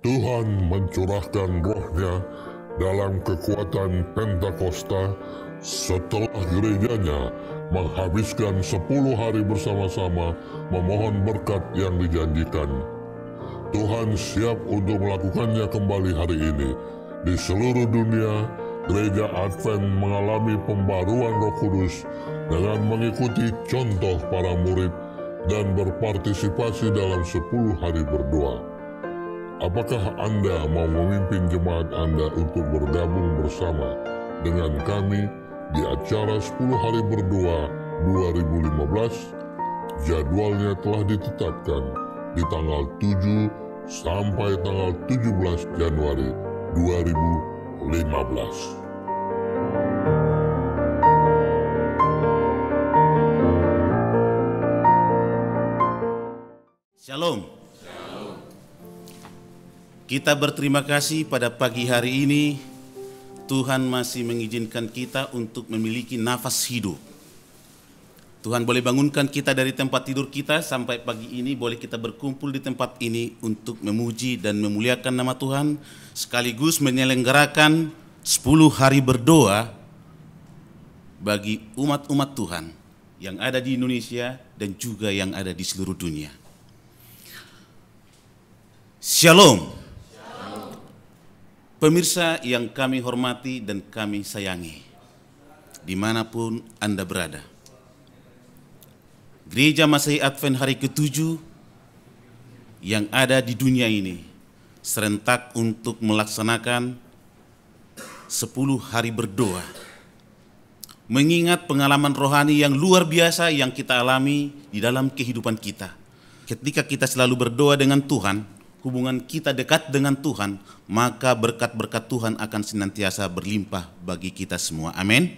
Tuhan mencurahkan roh-Nya dalam kekuatan Pentakosta setelah gerejanya menghabiskan 10 hari bersama-sama memohon berkat yang dijanjikan. Tuhan siap untuk melakukannya kembali hari ini. Di seluruh dunia, Gereja Advent mengalami pembaruan Roh Kudus dengan mengikuti contoh para murid dan berpartisipasi dalam 10 hari berdoa. Apakah Anda mau memimpin jemaat Anda untuk bergabung bersama dengan kami di acara 10 hari berdoa 2015? Jadwalnya telah ditetapkan di tanggal 7 sampai tanggal 17 Januari 2015. Shalom. Kita berterima kasih pada pagi hari ini. Tuhan masih mengizinkan kita untuk memiliki nafas hidup. Tuhan boleh bangunkan kita dari tempat tidur kita sampai pagi ini boleh kita berkumpul di tempat ini untuk memuji dan memuliakan nama Tuhan, sekaligus menyelenggarakan 10 hari berdoa bagi umat-umat Tuhan yang ada di Indonesia dan juga yang ada di seluruh dunia. Shalom. Pemirsa yang kami hormati dan kami sayangi, dimanapun Anda berada. Gereja Masehi Advent hari ke-7 yang ada di dunia ini serentak untuk melaksanakan 10 hari berdoa. Mengingat pengalaman rohani yang luar biasa yang kita alami di dalam kehidupan kita. Ketika kita selalu berdoa dengan Tuhan, hubungan kita dekat dengan Tuhan, maka berkat-berkat Tuhan akan senantiasa berlimpah bagi kita semua. Amin.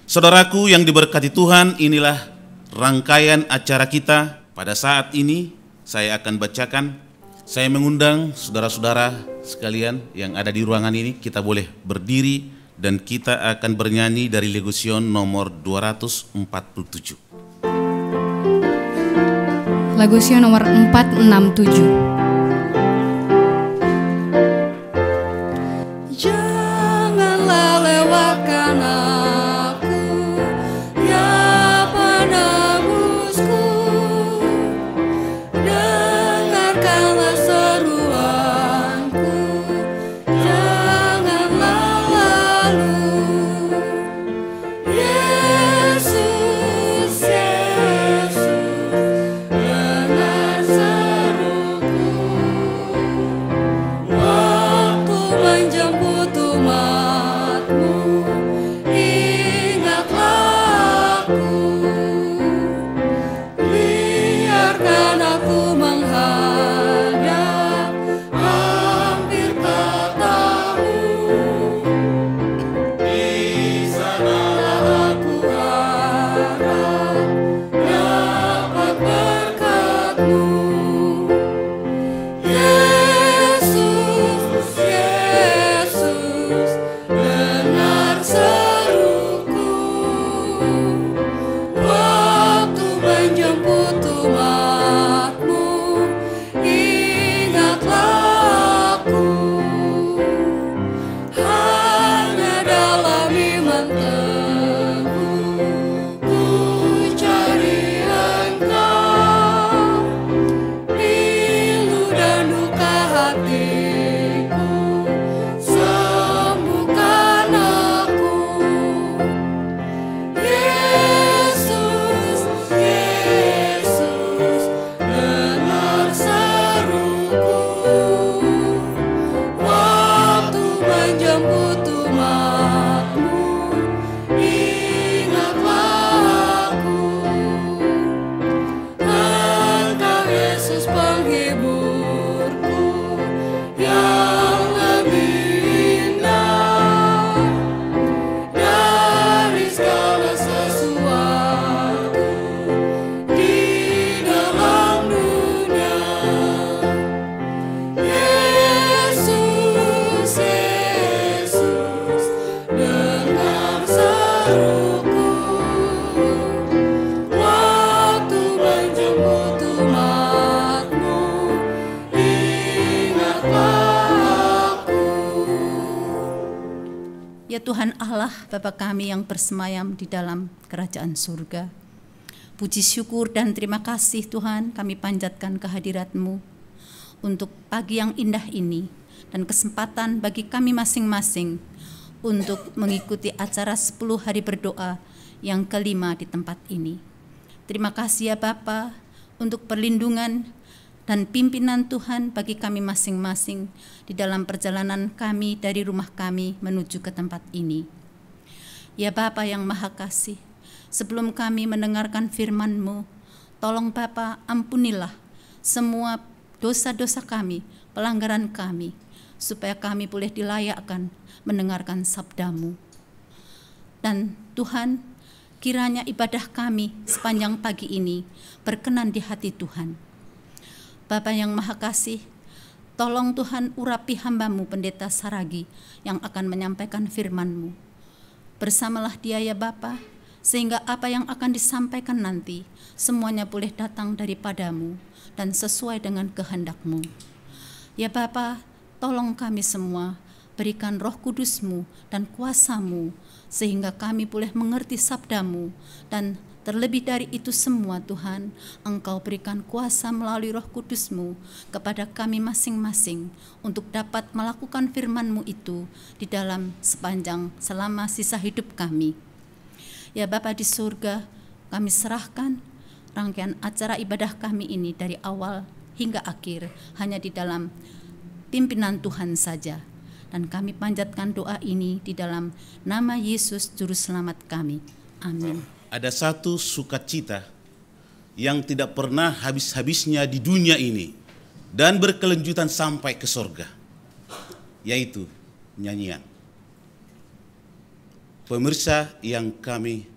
Saudaraku yang diberkati Tuhan, inilah rangkaian acara kita. Pada saat ini saya akan bacakan. Saya mengundang saudara-saudara sekalian yang ada di ruangan ini, kita boleh berdiri dan kita akan bernyanyi dari Legosion nomor 247. Legosion nomor 467. Janganlah lewatkan aku, ya penebusku. Dengarkanlah seruanku, janganlah lalu. Yesus, Yesus, dengar seruku. Tuhan Allah, Bapa kami yang bersemayam di dalam kerajaan surga. Puji syukur dan terima kasih Tuhan kami panjatkan kehadirat-Mu untuk pagi yang indah ini dan kesempatan bagi kami masing-masing untuk mengikuti acara 10 hari berdoa yang kelima di tempat ini. Terima kasih ya Bapa untuk perlindungan dan pimpinan Tuhan bagi kami masing-masing di dalam perjalanan kami dari rumah kami menuju ke tempat ini. Ya Bapa yang Maha Kasih, sebelum kami mendengarkan firman-Mu, tolong Bapa ampunilah semua dosa-dosa kami, pelanggaran kami, supaya kami boleh dilayakkan mendengarkan sabda-Mu. Dan Tuhan, kiranya ibadah kami sepanjang pagi ini berkenan di hati Tuhan. Bapa yang Maha Kasih, tolong Tuhan urapi hamba-Mu Pendeta Saragi yang akan menyampaikan firman-Mu. Bersamalah dia ya Bapa, sehingga apa yang akan disampaikan nanti semuanya boleh datang daripada-Mu dan sesuai dengan kehendak-Mu. Ya Bapa, tolong kami semua, berikan Roh Kudus-Mu dan kuasa-Mu, sehingga kami boleh mengerti sabda-Mu, dan terlebih dari itu semua Tuhan, Engkau berikan kuasa melalui Roh Kudus-Mu kepada kami masing-masing untuk dapat melakukan firman-Mu itu di dalam selama sisa hidup kami. Ya Bapa di surga, kami serahkan rangkaian acara ibadah kami ini dari awal hingga akhir hanya di dalam pimpinan Tuhan saja. Dan kami panjatkan doa ini di dalam nama Yesus Juru Selamat kami. Amin. Ada satu sukacita yang tidak pernah habis-habisnya di dunia ini dan berkelanjutan sampai ke sorga, yaitu nyanyian. Pemirsa yang kami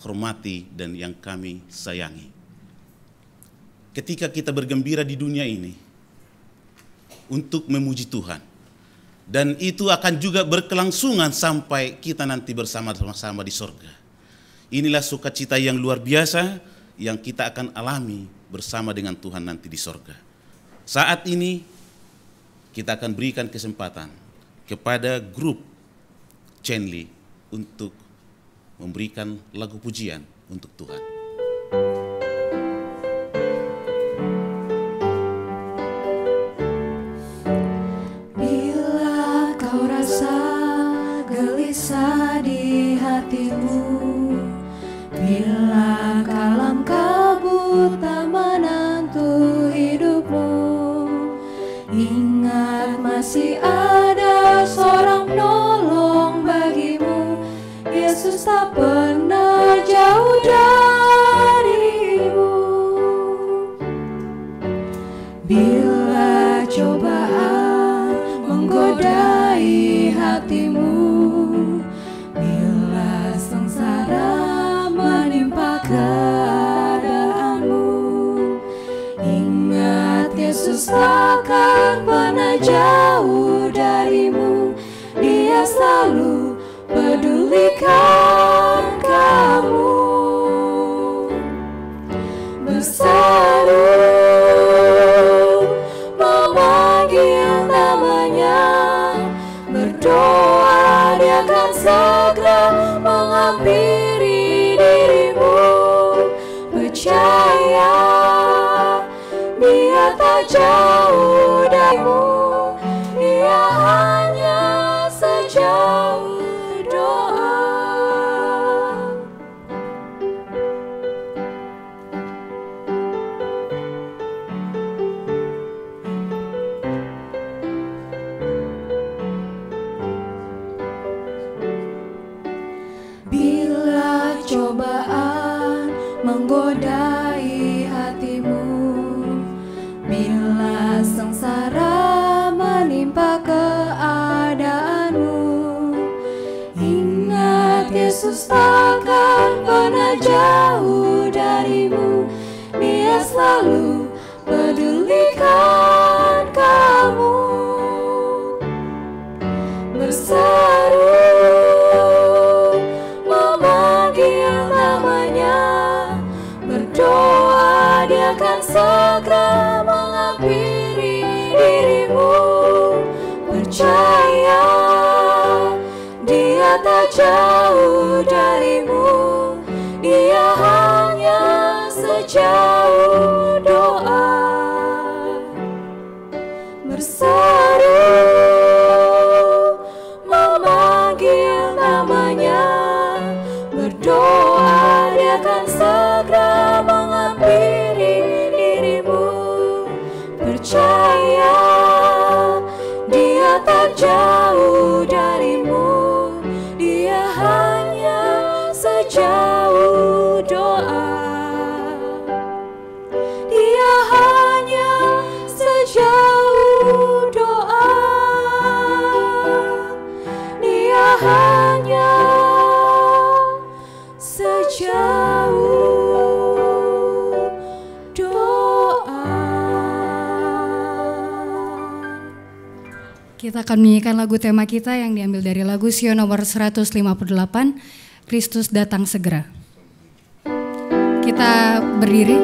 hormati dan yang kami sayangi, ketika kita bergembira di dunia ini untuk memuji Tuhan, dan itu akan juga berkelangsungan sampai kita nanti bersama-sama di sorga. Inilah sukacita yang luar biasa yang kita akan alami bersama dengan Tuhan nanti di sorga. Saat ini kita akan berikan kesempatan kepada grup Chenli untuk memberikan lagu pujian untuk Tuhan. Bila kau rasa gelisah di hatimu, bila kalam kabut tak menentu hidupmu, ingat masih ada seorang penolong bagimu. Yesus tak pernah jauh darimu. Bila cobaan menggodai hatimu, bila sengsara menimpa keadaanmu, ingat Yesus takkan pernah jauh darimu. Dia selalu pedulikan kamu. Berseru memanggil namanya, berdoa dia akan segera menghampiri dirimu. Percaya dia tak jauh darimu, dia hanya sejauh doa. Bila cobaan menggodai hatimu, bila sengsara menimpa keadaanmu, ingat Yesus takkan pernah jauh darimu. Dia selalu pedulikan kamu. Berseru memanggil namanya, berdoa dia akan segera menghampiri dirimu. Percaya dia jauh darimu, dia hanya sejauh doa. Berseru memanggil namanya, berdoa dia akan segera menghampiri dirimu. Percaya dia tak jauh darimu, dia hanya sejauh doa. Dia hanya sejauh doa. Dia hanya sejauh doa. Kita akan menyanyikan lagu tema kita yang diambil dari lagu Sion nomor 158, Kristus datang segera. Kita berdiri.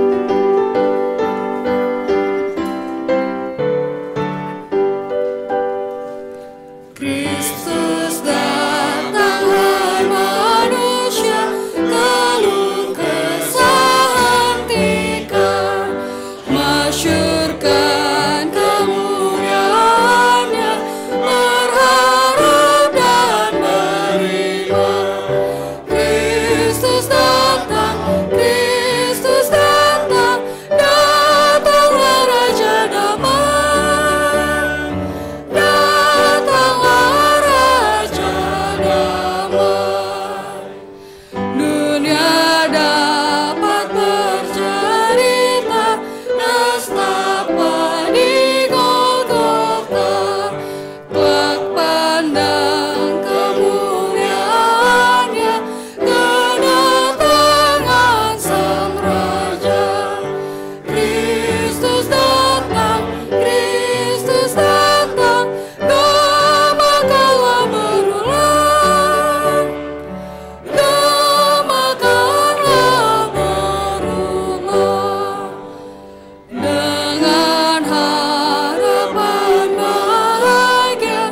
Kristus datang, hai manusia, keluh kesah hentikan, masyurkan kemuliaannya, berharap dan beriman. Kristus datang, datanglah Raja damai, datanglah Raja damai. Dunia dapat bercerita nestapa di Golgota, kelak pandang kemuliaannya, kedatangan Sang Raja. Kristus datang, gemakanlah berulang, gemakanlah berulang. Dengan harapan bahagia,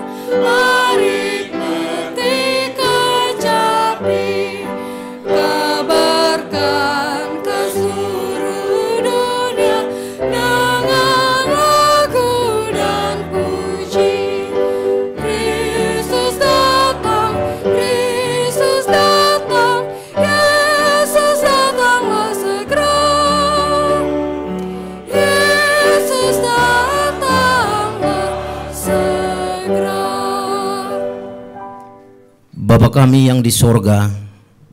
mari petik kecapi, kabarkan ke seluruh dunia dengan lagu dan puji. Kristus datang, Yesus datanglah segera, Yesus datanglah segera. Bapa kami yang di sorga,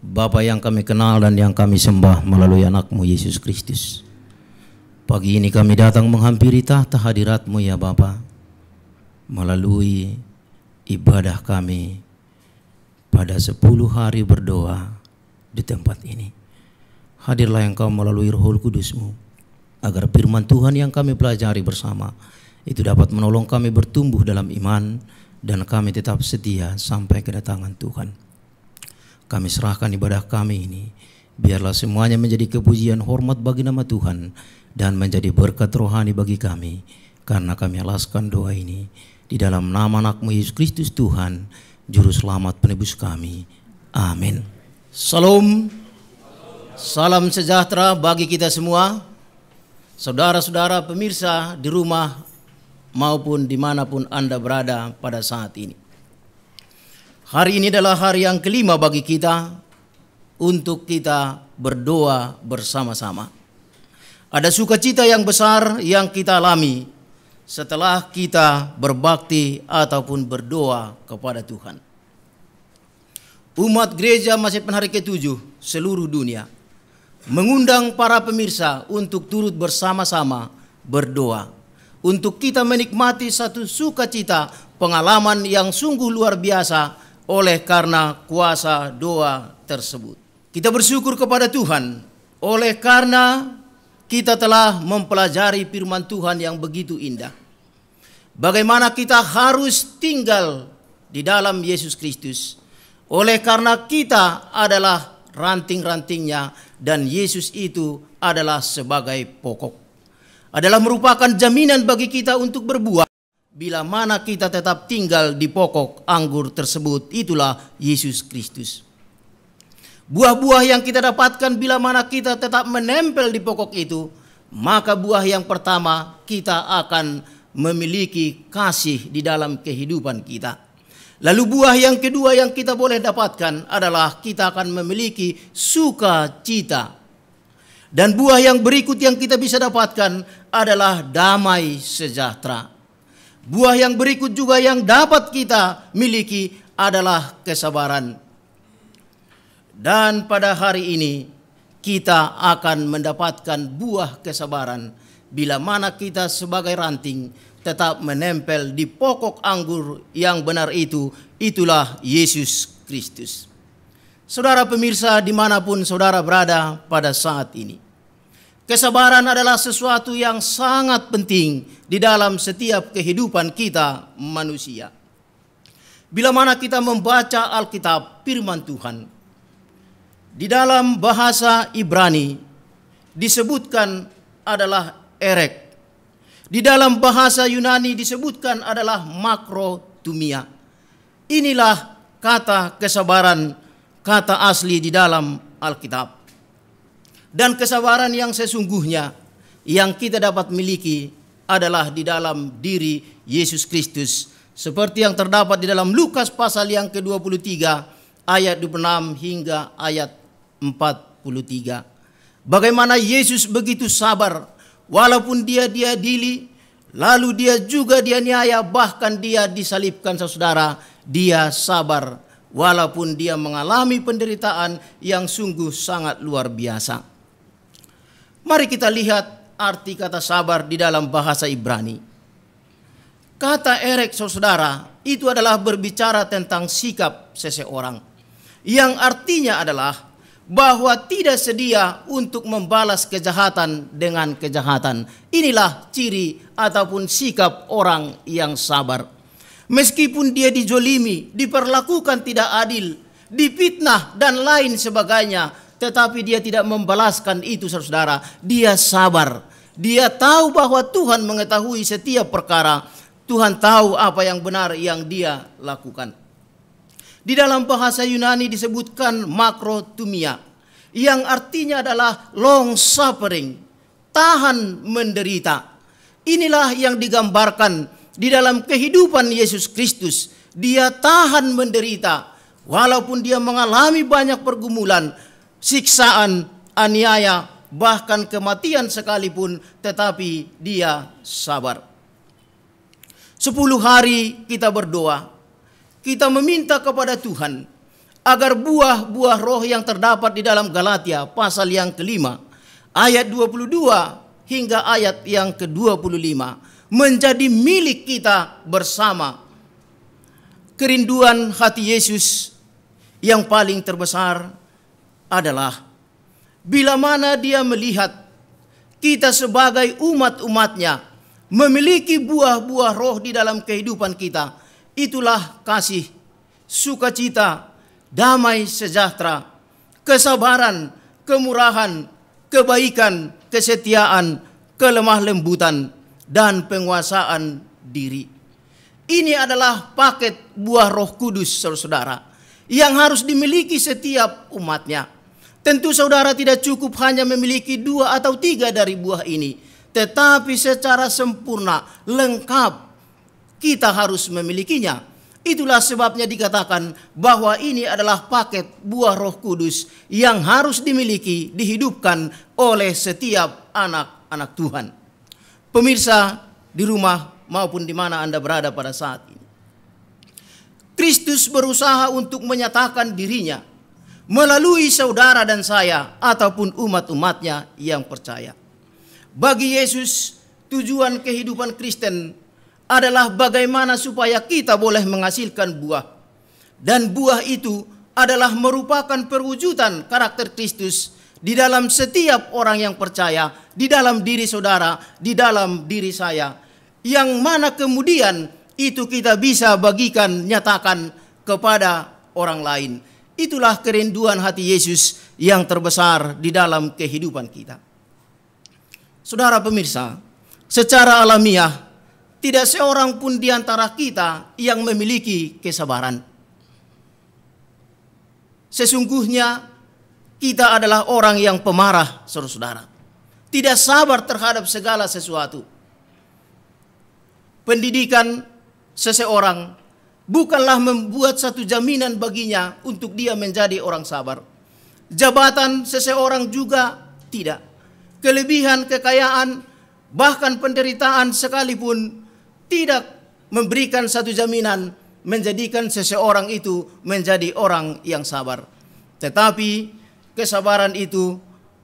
Bapa yang kami kenal dan yang kami sembah melalui anak-Mu Yesus Kristus. Pagi ini kami datang menghampiri tahta hadirat-Mu ya Bapa, melalui ibadah kami pada 10 hari berdoa di tempat ini. Hadirlah Engkau melalui Roh Kudus-Mu, agar firman Tuhan yang kami pelajari bersama itu dapat menolong kami bertumbuh dalam iman, dan kami tetap setia sampai kedatangan Tuhan. Kami serahkan ibadah kami ini, biarlah semuanya menjadi kepujian hormat bagi nama Tuhan dan menjadi berkat rohani bagi kami, karena kami alaskan doa ini di dalam nama anak-Mu Yesus Kristus Tuhan, Juru Selamat penebus kami. Amin. Salam, salam sejahtera bagi kita semua, saudara-saudara pemirsa di rumah maupun dimanapun Anda berada pada saat ini. Hari ini adalah hari yang kelima bagi kita untuk kita berdoa bersama-sama. Ada sukacita yang besar yang kita alami setelah kita berbakti ataupun berdoa kepada Tuhan. Umat gereja Masjid Penghari ke-7 seluruh dunia mengundang para pemirsa untuk turut bersama-sama berdoa, untuk kita menikmati satu sukacita, pengalaman yang sungguh luar biasa oleh karena kuasa doa tersebut. Kita bersyukur kepada Tuhan oleh karena kita telah mempelajari firman Tuhan yang begitu indah. Bagaimana kita harus tinggal di dalam Yesus Kristus, oleh karena kita adalah ranting-rantingnya dan Yesus itu adalah sebagai pokok. Adalah merupakan jaminan bagi kita untuk berbuah bila mana kita tetap tinggal di pokok anggur tersebut, itulah Yesus Kristus. Buah-buah yang kita dapatkan bila mana kita tetap menempel di pokok itu, maka buah yang pertama, kita akan memiliki kasih di dalam kehidupan kita. Lalu buah yang kedua yang kita boleh dapatkan adalah kita akan memiliki sukacita. Dan buah yang berikut yang kita bisa dapatkan adalah damai sejahtera. Buah yang berikut juga yang dapat kita miliki adalah kesabaran. Dan pada hari ini kita akan mendapatkan buah kesabaran bila mana kita sebagai ranting tetap menempel di pokok anggur yang benar itu, itulah Yesus Kristus. Saudara pemirsa dimanapun saudara berada pada saat ini, kesabaran adalah sesuatu yang sangat penting di dalam setiap kehidupan kita manusia. Bila mana kita membaca Alkitab firman Tuhan, di dalam bahasa Ibrani disebutkan adalah erek. Di dalam bahasa Yunani disebutkan adalah makrotumia. Inilah kata kesabaran, kata asli di dalam Alkitab. Dan kesabaran yang sesungguhnya yang kita dapat miliki adalah di dalam diri Yesus Kristus. Seperti yang terdapat di dalam Lukas pasal yang ke-23 ayat 26 hingga ayat 43. Bagaimana Yesus begitu sabar walaupun dia diadili, lalu dia juga dianiaya, bahkan dia disalibkan saudara, dia sabar walaupun dia mengalami penderitaan yang sungguh sangat luar biasa. Mari kita lihat arti kata sabar di dalam bahasa Ibrani. Kata erek saudara itu adalah berbicara tentang sikap seseorang, yang artinya adalah bahwa tidak sedia untuk membalas kejahatan dengan kejahatan. Inilah ciri ataupun sikap orang yang sabar. Meskipun dia dijolimi, diperlakukan tidak adil, difitnah dan lain sebagainya, tetapi dia tidak membalaskan itu saudara. Dia sabar. Dia tahu bahwa Tuhan mengetahui setiap perkara. Tuhan tahu apa yang benar yang dia lakukan. Di dalam bahasa Yunani disebutkan makrotumia, yang artinya adalah long suffering, tahan menderita. Inilah yang digambarkan di dalam kehidupan Yesus Kristus. Dia tahan menderita walaupun dia mengalami banyak pergumulan, siksaan, aniaya, bahkan kematian sekalipun, tetapi dia sabar. 10 hari kita berdoa. Kita meminta kepada Tuhan agar buah-buah roh yang terdapat di dalam Galatia pasal yang ke-5 ayat 22 hingga ayat yang ke-25 menjadi milik kita bersama. Kerinduan hati Yesus yang paling terbesar adalah bila mana dia melihat kita sebagai umat-umatnya memiliki buah-buah roh di dalam kehidupan kita. Itulah kasih, sukacita, damai sejahtera, kesabaran, kemurahan, kebaikan, kesetiaan, kelemah lembutan, dan penguasaan diri. Ini adalah paket buah Roh Kudus, saudara, yang harus dimiliki setiap umatnya. Tentu saudara tidak cukup hanya memiliki 2 atau 3 dari buah ini, tetapi secara sempurna, lengkap, kita harus memilikinya. Itulah sebabnya dikatakan bahwa ini adalah paket buah Roh Kudus yang harus dimiliki, dihidupkan oleh setiap anak-anak Tuhan. Pemirsa di rumah maupun di mana Anda berada pada saat ini, Kristus berusaha untuk menyatakan dirinya melalui saudara dan saya ataupun umat-umatnya yang percaya. Bagi Yesus, tujuan kehidupan Kristen adalah bagaimana supaya kita boleh menghasilkan buah. Dan buah itu adalah merupakan perwujudan karakter Kristus di dalam setiap orang yang percaya, di dalam diri saudara, di dalam diri saya. Yang mana kemudian itu kita bisa bagikan, nyatakan kepada orang lain. Itulah kerinduan hati Yesus yang terbesar di dalam kehidupan kita. Saudara pemirsa, secara alamiah tidak seorang pun di antara kita yang memiliki kesabaran. Sesungguhnya kita adalah orang yang pemarah, saudara-saudara. Tidak sabar terhadap segala sesuatu. Pendidikan seseorang bukanlah membuat satu jaminan baginya untuk dia menjadi orang sabar. Jabatan seseorang juga tidak. Kelebihan, kekayaan, bahkan penderitaan sekalipun tidak memberikan satu jaminan menjadikan seseorang itu menjadi orang yang sabar. Tetapi kesabaran itu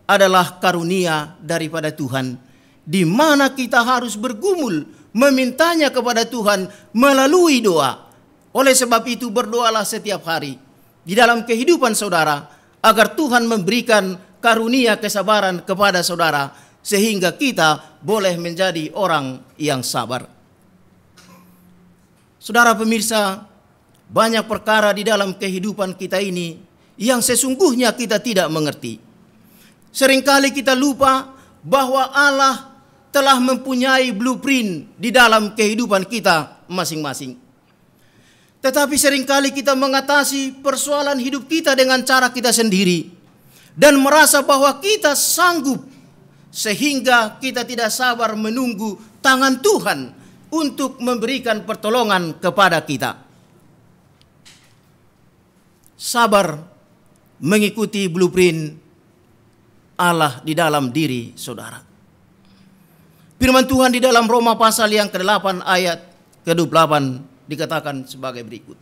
adalah karunia daripada Tuhan, di mana kita harus bergumul memintanya kepada Tuhan melalui doa. Oleh sebab itu berdoalah setiap hari di dalam kehidupan saudara, agar Tuhan memberikan karunia kesabaran kepada saudara, sehingga kita boleh menjadi orang yang sabar. Saudara pemirsa, banyak perkara di dalam kehidupan kita ini yang sesungguhnya kita tidak mengerti. Seringkali kita lupa bahwa Allah telah mempunyai blueprint di dalam kehidupan kita masing-masing. Tetapi seringkali kita mengatasi persoalan hidup kita dengan cara kita sendiri dan merasa bahwa kita sanggup, sehingga kita tidak sabar menunggu tangan Tuhan untuk memberikan pertolongan kepada kita. Sabar mengikuti blueprint Allah di dalam diri saudara. Firman Tuhan di dalam Roma pasal yang ke-8 ayat ke-28 dikatakan sebagai berikut.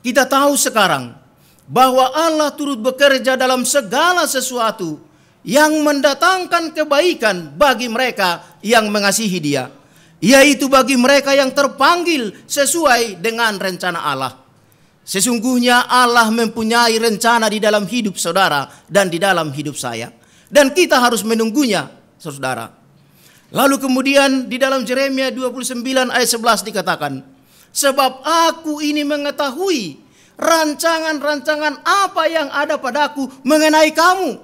Kita tahu sekarang bahwa Allah turut bekerja dalam segala sesuatu yang mendatangkan kebaikan bagi mereka yang mengasihi Dia, yaitu bagi mereka yang terpanggil sesuai dengan rencana Allah. Sesungguhnya Allah mempunyai rencana di dalam hidup saudara dan di dalam hidup saya, dan kita harus menunggunya, saudara. Lalu kemudian di dalam Yeremia 29 ayat 11 dikatakan, sebab aku ini mengetahui rancangan-rancangan apa yang ada padaku mengenai kamu.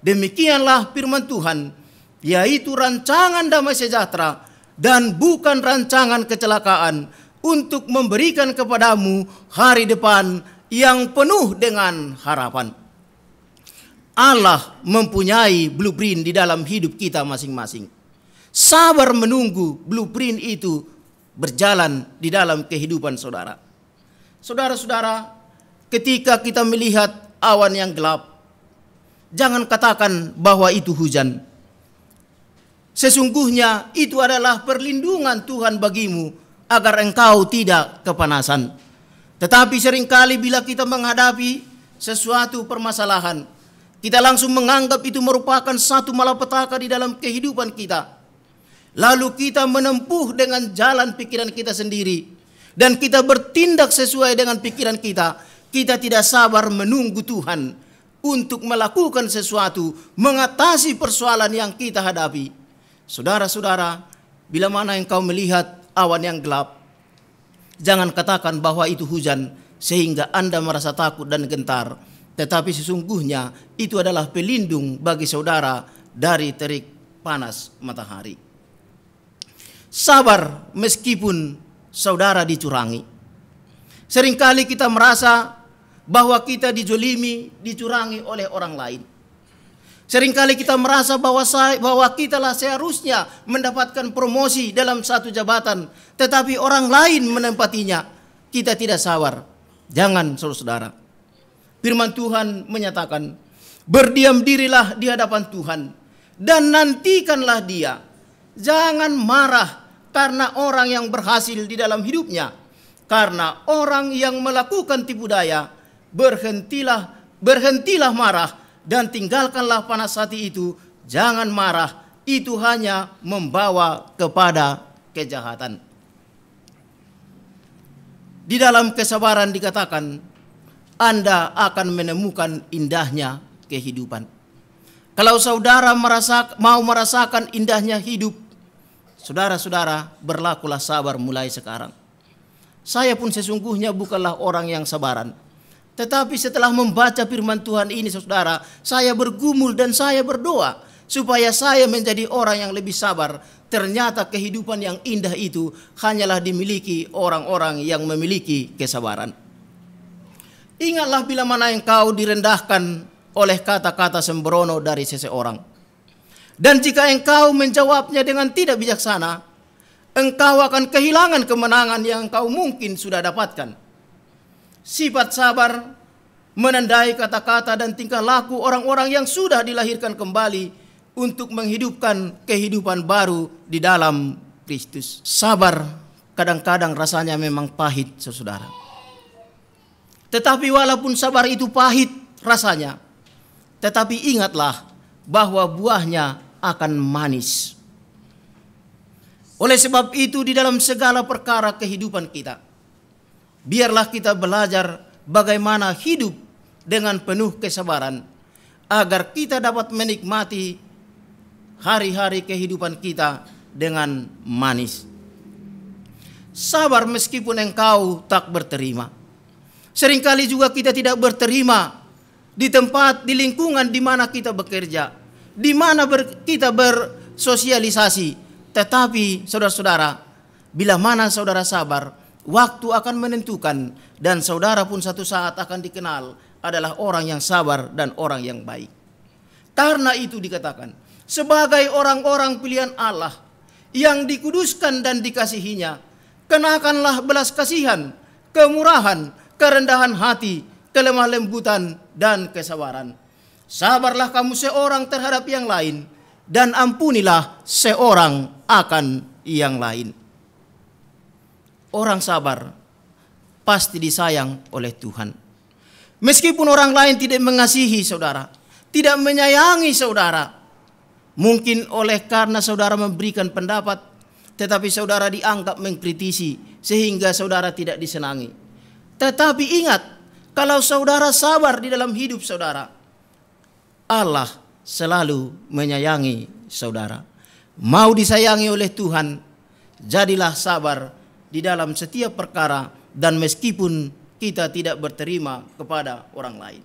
Demikianlah firman Tuhan, yaitu rancangan damai sejahtera dan bukan rancangan kecelakaan, untuk memberikan kepadamu hari depan yang penuh dengan harapan. Allah mempunyai blueprint di dalam hidup kita masing-masing. Sabar menunggu blueprint itu berjalan di dalam kehidupan saudara. Saudara-saudara, ketika kita melihat awan yang gelap, jangan katakan bahwa itu hujan. Sesungguhnya itu adalah perlindungan Tuhan bagimu agar engkau tidak kepanasan. Tetapi seringkali bila kita menghadapi sesuatu permasalahan, kita langsung menganggap itu merupakan satu malapetaka di dalam kehidupan kita. Lalu kita menempuh dengan jalan pikiran kita sendiri, dan kita bertindak sesuai dengan pikiran kita. Kita tidak sabar menunggu Tuhan untuk melakukan sesuatu, mengatasi persoalan yang kita hadapi. Saudara-saudara, bila mana engkau melihat awan yang gelap, jangan katakan bahwa itu hujan sehingga Anda merasa takut dan gentar. Tetapi sesungguhnya itu adalah pelindung bagi saudara dari terik panas matahari. Sabar meskipun saudara dicurangi. Seringkali kita merasa bahwa kita dijolimi, dicurangi oleh orang lain. Seringkali kita merasa bahwa kitalah seharusnya mendapatkan promosi dalam satu jabatan, tetapi orang lain menempatinya. Kita tidak sabar. Jangan, saudara-saudara. Firman Tuhan menyatakan, berdiam dirilah di hadapan Tuhan dan nantikanlah Dia. Jangan marah karena orang yang berhasil di dalam hidupnya. Karena orang yang melakukan tipu daya, berhentilah marah dan tinggalkanlah panas hati itu. Jangan marah, itu hanya membawa kepada kejahatan. Di dalam kesabaran dikatakan, Anda akan menemukan indahnya kehidupan. Kalau saudara mau merasakan indahnya hidup, saudara-saudara, berlakulah sabar mulai sekarang. Saya pun sesungguhnya bukanlah orang yang sabaran. Tetapi setelah membaca firman Tuhan ini, saudara, saya bergumul dan saya berdoa supaya saya menjadi orang yang lebih sabar. ternyata kehidupan yang indah itu hanyalah dimiliki orang-orang yang memiliki kesabaran. Ingatlah bila mana engkau direndahkan oleh kata-kata sembrono dari seseorang. Dan jika engkau menjawabnya dengan tidak bijaksana, engkau akan kehilangan kemenangan yang engkau mungkin sudah dapatkan. Sifat sabar menandai kata-kata dan tingkah laku orang-orang yang sudah dilahirkan kembali untuk menghidupkan kehidupan baru di dalam Kristus. Sabar kadang-kadang rasanya memang pahit, saudara. Tetapi walaupun sabar itu pahit rasanya, tetapi ingatlah bahwa buahnya akan manis. Oleh sebab itu di dalam segala perkara kehidupan kita, biarlah kita belajar bagaimana hidup dengan penuh kesabaran, agar kita dapat menikmati hari-hari kehidupan kita dengan manis. Sabar meskipun engkau tak berterima. Seringkali juga kita tidak berterima di tempat, di lingkungan di mana kita bekerja, di mana kita bersosialisasi. Tetapi saudara-saudara, bila mana saudara sabar, waktu akan menentukan dan saudara pun satu saat akan dikenal adalah orang yang sabar dan orang yang baik. Karena itu dikatakan, sebagai orang-orang pilihan Allah yang dikuduskan dan dikasihinya, kenakanlah belas kasihan, kemurahan, kerendahan hati, kelemah lembutan, dan kesabaran. Sabarlah kamu seorang terhadap yang lain, dan ampunilah seorang akan yang lain. Orang sabar pasti disayang oleh Tuhan. Meskipun orang lain tidak mengasihi saudara, tidak menyayangi saudara, mungkin oleh karena saudara memberikan pendapat, tetapi saudara dianggap mengkritisi sehingga saudara tidak disenangi. Tetapi ingat, kalau saudara sabar di dalam hidup saudara, Allah selalu menyayangi saudara. Mau disayangi oleh Tuhan, jadilah sabar di dalam setiap perkara dan meskipun kita tidak berterima kepada orang lain.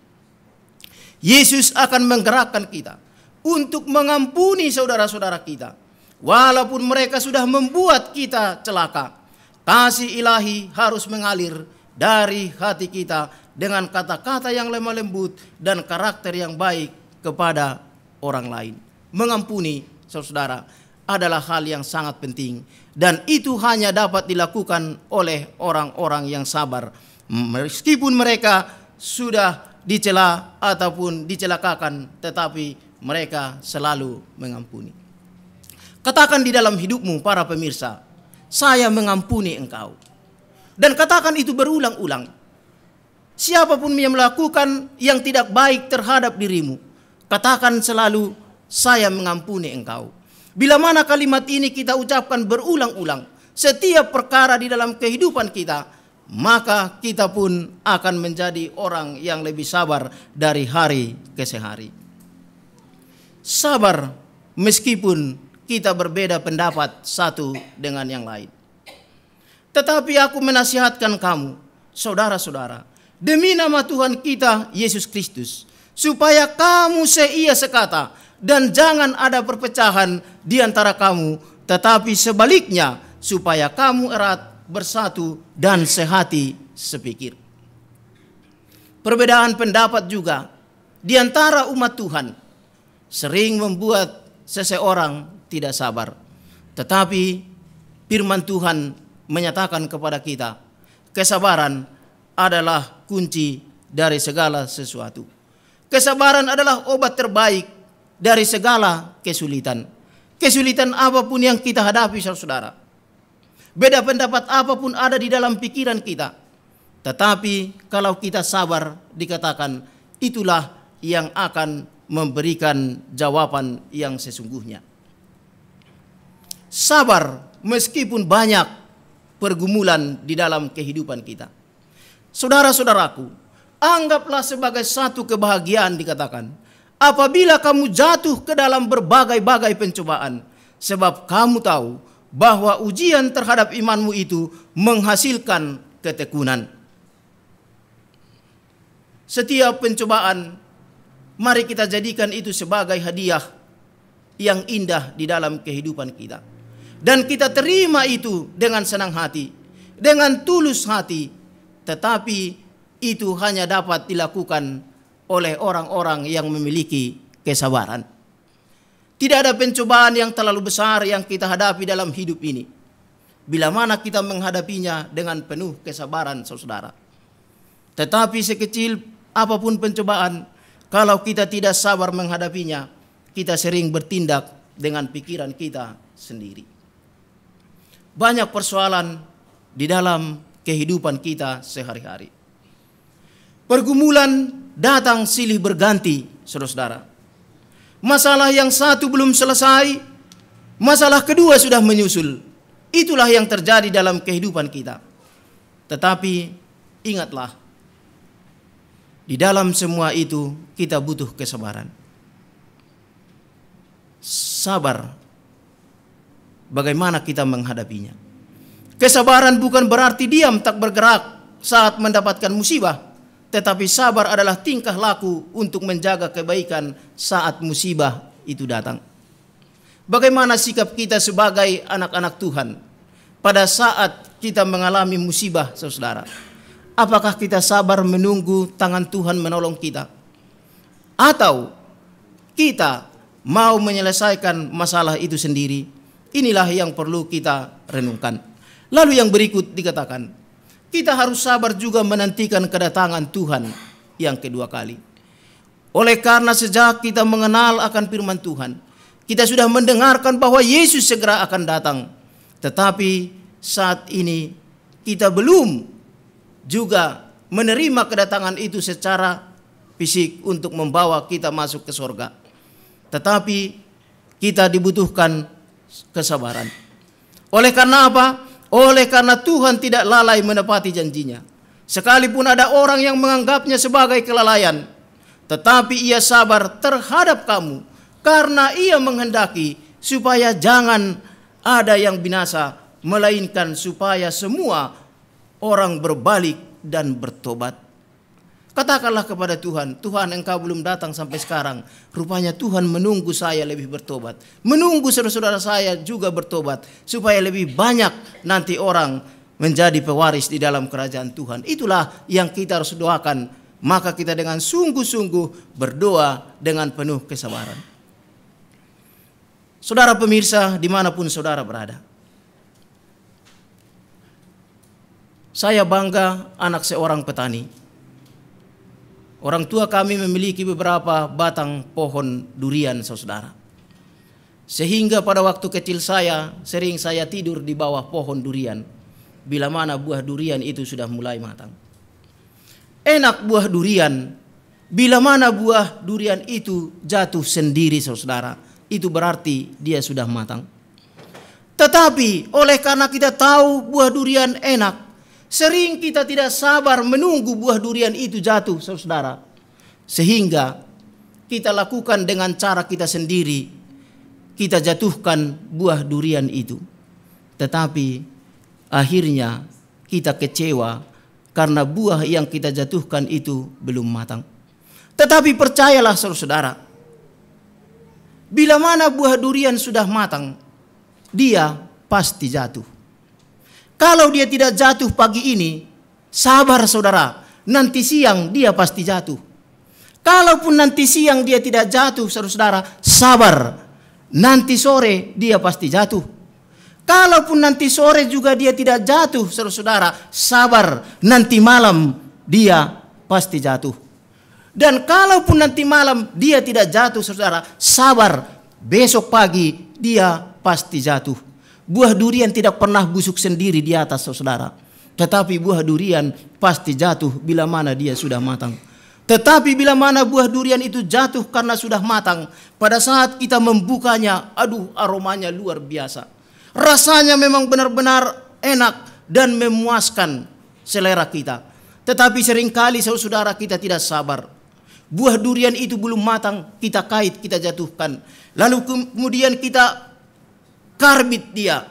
Yesus akan menggerakkan kita untuk mengampuni saudara-saudara kita, walaupun mereka sudah membuat kita celaka. Kasih ilahi harus mengalir dari hati kita dengan kata-kata yang lemah lembut dan karakter yang baik kepada orang lain. Mengampuni saudara adalah hal yang sangat penting, dan itu hanya dapat dilakukan oleh orang-orang yang sabar, meskipun mereka sudah dicela ataupun dicelakakan, tetapi mereka selalu mengampuni. Katakan di dalam hidupmu para pemirsa, saya mengampuni engkau. Dan katakan itu berulang-ulang. Siapapun yang melakukan yang tidak baik terhadap dirimu, katakan selalu, saya mengampuni engkau. Bila mana kalimat ini kita ucapkan berulang-ulang, setiap perkara di dalam kehidupan kita, maka kita pun akan menjadi orang yang lebih sabar dari hari ke hari. Sabar meskipun kita berbeda pendapat satu dengan yang lain. Tetapi aku menasihatkan kamu, saudara-saudara, demi nama Tuhan kita Yesus Kristus, supaya kamu seia sekata dan jangan ada perpecahan di antara kamu, tetapi sebaliknya supaya kamu erat, bersatu, dan sehati sepikir. Perbedaan pendapat juga di antara umat Tuhan sering membuat seseorang tidak sabar. Tetapi firman Tuhan menyatakan kepada kita, kesabaran adalah kunci dari segala sesuatu. Kesabaran adalah obat terbaik dari segala kesulitan. Kesulitan apapun yang kita hadapi, saudara. Beda pendapat apapun ada di dalam pikiran kita. Tetapi kalau kita sabar, dikatakan itulah yang akan memberikan jawaban yang sesungguhnya. Sabar meskipun banyak pergumulan di dalam kehidupan kita. Saudara-saudaraku, anggaplah sebagai satu kebahagiaan dikatakan, apabila kamu jatuh ke dalam berbagai-bagai pencobaan, sebab kamu tahu bahwa ujian terhadap imanmu itu menghasilkan ketekunan. Setiap pencobaan, mari kita jadikan itu sebagai hadiah yang indah di dalam kehidupan kita. Dan kita terima itu dengan senang hati, dengan tulus hati. Tetapi itu hanya dapat dilakukan oleh orang-orang yang memiliki kesabaran. Tidak ada pencobaan yang terlalu besar yang kita hadapi dalam hidup ini, bila mana kita menghadapinya dengan penuh kesabaran, saudara. Tetapi sekecil apapun pencobaan, kalau kita tidak sabar menghadapinya, kita sering bertindak dengan pikiran kita sendiri. Banyak persoalan di dalam kehidupan kita sehari-hari. Pergumulan datang silih berganti, saudara-saudara. Masalah yang satu belum selesai, masalah kedua sudah menyusul. Itulah yang terjadi dalam kehidupan kita. Tetapi ingatlah, di dalam semua itu kita butuh kesabaran. Sabar bagaimana kita menghadapinya. Kesabaran bukan berarti diam tak bergerak saat mendapatkan musibah, tetapi sabar adalah tingkah laku untuk menjaga kebaikan saat musibah itu datang. Bagaimana sikap kita sebagai anak-anak Tuhan pada saat kita mengalami musibah, saudara? Apakah kita sabar menunggu tangan Tuhan menolong kita? Atau kita mau menyelesaikan masalah itu sendiri? Inilah yang perlu kita renungkan. Lalu yang berikut dikatakan, kita harus sabar juga menantikan kedatangan Tuhan yang kedua kali. Oleh karena sejak kita mengenal akan firman Tuhan, kita sudah mendengarkan bahwa Yesus segera akan datang. Tetapi saat ini kita belum juga menerima kedatangan itu secara fisik untuk membawa kita masuk ke surga. Tetapi kita dibutuhkan kesabaran. Oleh karena apa? Oleh karena Tuhan tidak lalai menepati janjinya. Sekalipun ada orang yang menganggapnya sebagai kelalaian, tetapi ia sabar terhadap kamu karena ia menghendaki supaya jangan ada yang binasa, melainkan supaya semua orang berbalik dan bertobat. Katakanlah kepada Tuhan, Tuhan, Engkau belum datang sampai sekarang. Rupanya Tuhan menunggu saya lebih bertobat. Menunggu saudara-saudara saya juga bertobat. Supaya lebih banyak nanti orang menjadi pewaris di dalam kerajaan Tuhan. Itulah yang kita harus doakan. Maka kita dengan sungguh-sungguh berdoa dengan penuh kesabaran. Saudara pemirsa, dimanapun saudara berada. Saya bangga anak seorang petani. Orang tua kami memiliki beberapa batang pohon durian, saudara. Sehingga pada waktu kecil saya, sering saya tidur di bawah pohon durian. Bila mana buah durian itu sudah mulai matang. Enak buah durian. Bila mana buah durian itu jatuh sendiri, saudara. Itu berarti dia sudah matang. Tetapi oleh karena kita tahu buah durian enak, sering kita tidak sabar menunggu buah durian itu jatuh, saudara. Sehingga kita lakukan dengan cara kita sendiri. Kita jatuhkan buah durian itu. Tetapi akhirnya kita kecewa karena buah yang kita jatuhkan itu belum matang. Tetapi percayalah saudara, bila mana buah durian sudah matang, dia pasti jatuh. Kalau dia tidak jatuh pagi ini, sabar saudara, nanti siang dia pasti jatuh. Kalaupun nanti siang dia tidak jatuh, saudara, sabar, nanti sore dia pasti jatuh. Kalaupun nanti sore juga dia tidak jatuh, saudara, sabar, nanti malam dia pasti jatuh. Dan kalaupun nanti malam dia tidak jatuh, saudara, sabar, besok pagi dia pasti jatuh. Buah durian tidak pernah busuk sendiri di atas, saudara. Tetapi buah durian pasti jatuh bila mana dia sudah matang. Tetapi bila mana buah durian itu jatuh karena sudah matang, pada saat kita membukanya, aduh, aromanya luar biasa. Rasanya memang benar-benar enak dan memuaskan selera kita. Tetapi seringkali saudara kita tidak sabar. Buah durian itu belum matang, kita kait, kita jatuhkan. Lalu kemudian kita karbit dia.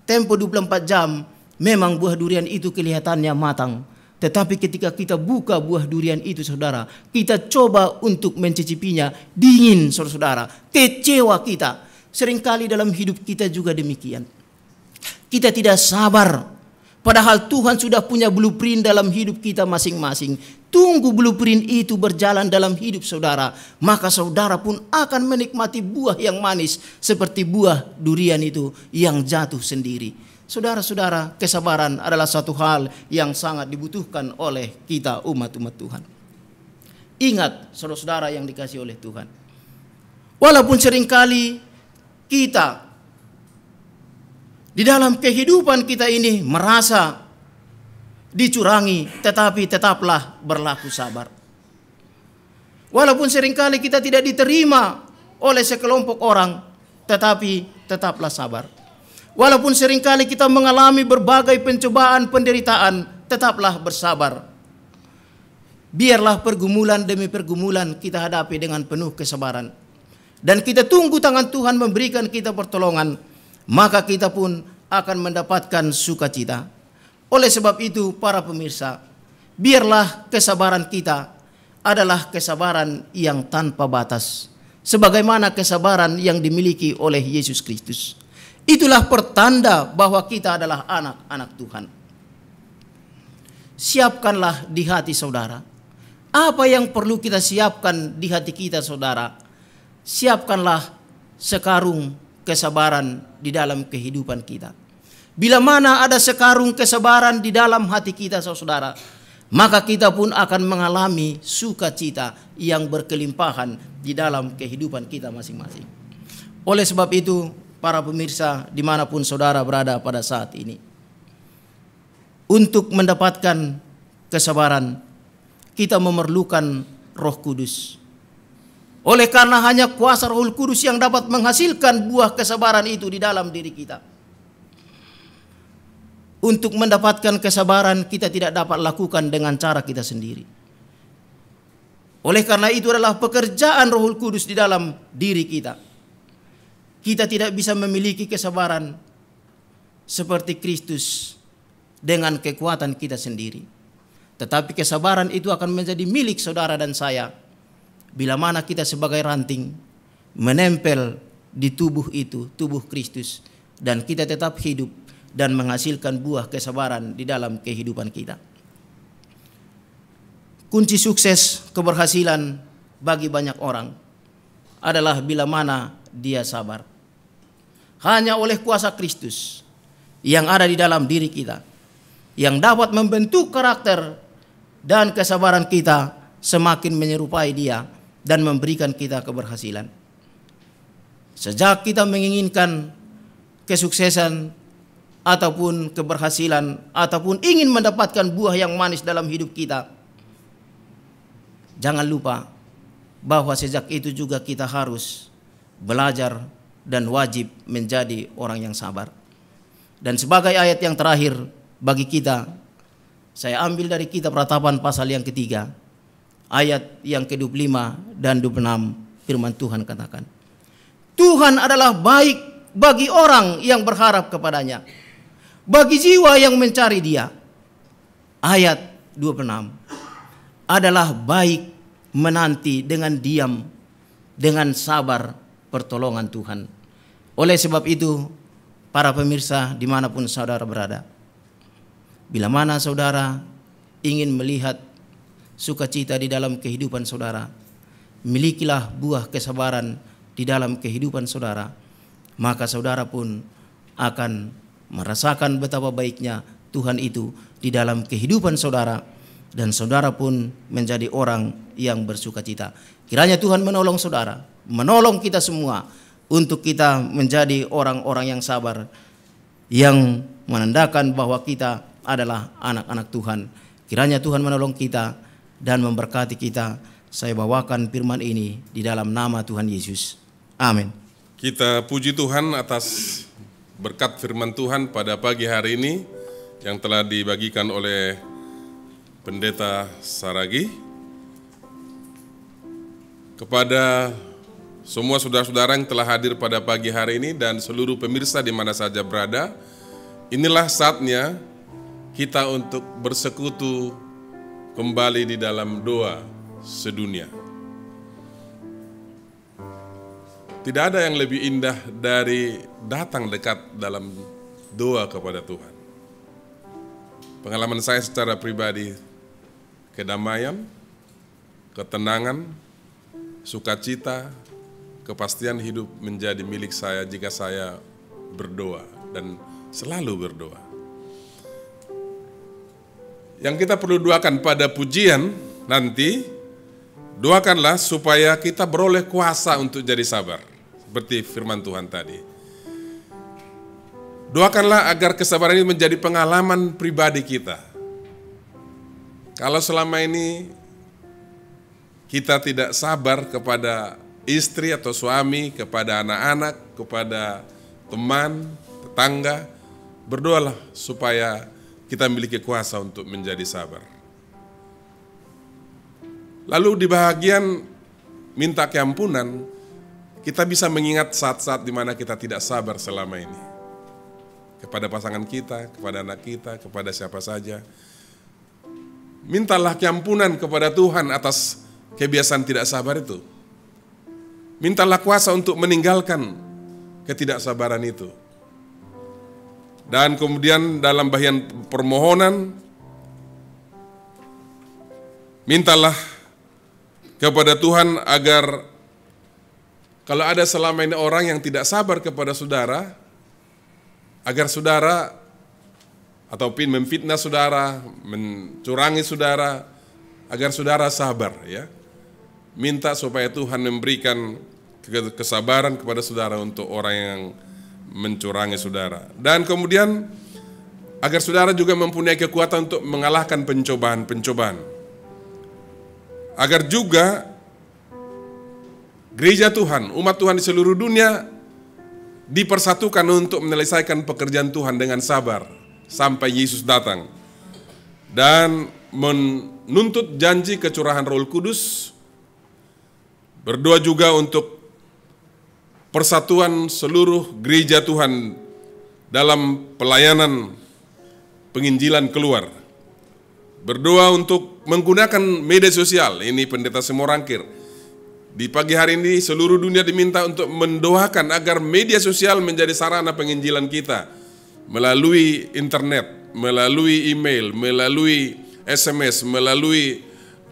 Tempo 24 jam memang buah durian itu kelihatannya matang. Tetapi ketika kita buka buah durian itu, saudara, kita coba untuk mencicipinya, dingin, saudara, kecewa kita. Seringkali dalam hidup kita juga demikian. Kita tidak sabar. Padahal Tuhan sudah punya blueprint dalam hidup kita masing-masing. Tunggu blueprint itu berjalan dalam hidup saudara. Maka saudara pun akan menikmati buah yang manis. Seperti buah durian itu yang jatuh sendiri. Saudara-saudara, kesabaran adalah satu hal yang sangat dibutuhkan oleh kita umat-umat Tuhan. Ingat saudara-saudara yang dikasihi oleh Tuhan. Walaupun seringkali kita di dalam kehidupan kita ini merasa dicurangi, tetapi tetaplah berlaku sabar. Walaupun seringkali kita tidak diterima oleh sekelompok orang, tetapi tetaplah sabar. Walaupun seringkali kita mengalami berbagai pencobaan, penderitaan, tetaplah bersabar. Biarlah pergumulan demi pergumulan kita hadapi dengan penuh kesabaran. Dan kita tunggu tangan Tuhan memberikan kita pertolongan, maka kita pun akan mendapatkan sukacita. Oleh sebab itu para pemirsa, biarlah kesabaran kita adalah kesabaran yang tanpa batas, sebagaimana kesabaran yang dimiliki oleh Yesus Kristus. Itulah pertanda bahwa kita adalah anak-anak Tuhan. Siapkanlah di hati saudara. Apa yang perlu kita siapkan di hati kita saudara? Siapkanlah sekarung kesabaran di dalam kehidupan kita. Bila mana ada sekarung kesabaran di dalam hati kita saudara, maka kita pun akan mengalami sukacita yang berkelimpahan di dalam kehidupan kita masing-masing. Oleh sebab itu, para pemirsa dimanapun saudara berada pada saat ini, untuk mendapatkan kesabaran, kita memerlukan Roh Kudus. Oleh karena hanya kuasa Roh Kudus yang dapat menghasilkan buah kesabaran itu di dalam diri kita. Untuk mendapatkan kesabaran kita tidak dapat lakukan dengan cara kita sendiri. Oleh karena itu adalah pekerjaan Roh Kudus di dalam diri kita. Kita tidak bisa memiliki kesabaran seperti Kristus dengan kekuatan kita sendiri. Tetapi kesabaran itu akan menjadi milik saudara dan saya bila mana kita sebagai ranting menempel di tubuh itu, tubuh Kristus, dan kita tetap hidup dan menghasilkan buah kesabaran di dalam kehidupan kita. Kunci sukses keberhasilan bagi banyak orang adalah bila mana dia sabar. Hanya oleh kuasa Kristus yang ada di dalam diri kita yang dapat membentuk karakter dan kesabaran kita semakin menyerupai Dia dan memberikan kita keberhasilan. Sejak kita menginginkan kesuksesan ataupun keberhasilan ataupun ingin mendapatkan buah yang manis dalam hidup kita, jangan lupa bahwa sejak itu juga kita harus belajar dan wajib menjadi orang yang sabar. Dan sebagai ayat yang terakhir bagi kita, saya ambil dari kitab Ratapan pasal yang ketiga, ayat yang ke-25 dan 26, firman Tuhan katakan, Tuhan adalah baik bagi orang yang berharap kepadanya, bagi jiwa yang mencari Dia. Ayat 26, adalah baik menanti dengan diam, dengan sabar pertolongan Tuhan. Oleh sebab itu, para pemirsa dimanapun saudara berada, bila mana saudara ingin melihat sukacita di dalam kehidupan saudara, milikilah buah kesabaran di dalam kehidupan saudara, maka saudara pun akan merasakan betapa baiknya Tuhan itu di dalam kehidupan saudara, dan saudara pun menjadi orang yang bersukacita. Kiranya Tuhan menolong saudara, menolong kita semua untuk kita menjadi orang-orang yang sabar, yang menandakan bahwa kita adalah anak-anak Tuhan. Kiranya Tuhan menolong kita dan memberkati kita. Saya bawakan firman ini di dalam nama Tuhan Yesus. Amin. Kita puji Tuhan atas berkat firman Tuhan pada pagi hari ini yang telah dibagikan oleh Pendeta Saragi. Kepada semua saudara-saudara yang telah hadir pada pagi hari ini dan seluruh pemirsa di mana saja berada, inilah saatnya kita untuk bersekutu kembali di dalam doa sedunia. Tidak ada yang lebih indah dari datang dekat dalam doa kepada Tuhan. Pengalaman saya secara pribadi, kedamaian, ketenangan, sukacita, kepastian hidup menjadi milik saya jika saya berdoa dan selalu berdoa. Yang kita perlu doakan pada pujian nanti, doakanlah supaya kita beroleh kuasa untuk jadi sabar, seperti firman Tuhan tadi. Doakanlah agar kesabaran ini menjadi pengalaman pribadi kita. Kalau selama ini kita tidak sabar kepada istri atau suami, kepada anak-anak, kepada teman, tetangga, berdoalah supaya kita memiliki kuasa untuk menjadi sabar. Lalu di bahagian minta keampunan, kita bisa mengingat saat-saat di mana kita tidak sabar selama ini. Kepada pasangan kita, kepada anak kita, kepada siapa saja. Mintalah keampunan kepada Tuhan atas kebiasaan tidak sabar itu. Mintalah kuasa untuk meninggalkan ketidaksabaran itu. Dan kemudian dalam bagian permohonan, mintalah kepada Tuhan agar kalau ada selama ini orang yang tidak sabar kepada saudara, agar saudara ataupun memfitnah saudara, mencurangi saudara, agar saudara sabar ya. Minta supaya Tuhan memberikan kesabaran kepada saudara untuk orang yang mencurangi saudara. Dan kemudian agar saudara juga mempunyai kekuatan untuk mengalahkan pencobaan-pencobaan. Agar juga gereja Tuhan, umat Tuhan di seluruh dunia dipersatukan untuk menyelesaikan pekerjaan Tuhan dengan sabar sampai Yesus datang. Dan menuntut janji kecurahan Roh Kudus. Berdoa juga untuk persatuan seluruh gereja Tuhan dalam pelayanan penginjilan keluar. Berdoa untuk menggunakan media sosial. Ini Pendeta Semorangkir. Di pagi hari ini seluruh dunia diminta untuk mendoakan agar media sosial menjadi sarana penginjilan kita. Melalui internet, melalui email, melalui SMS, melalui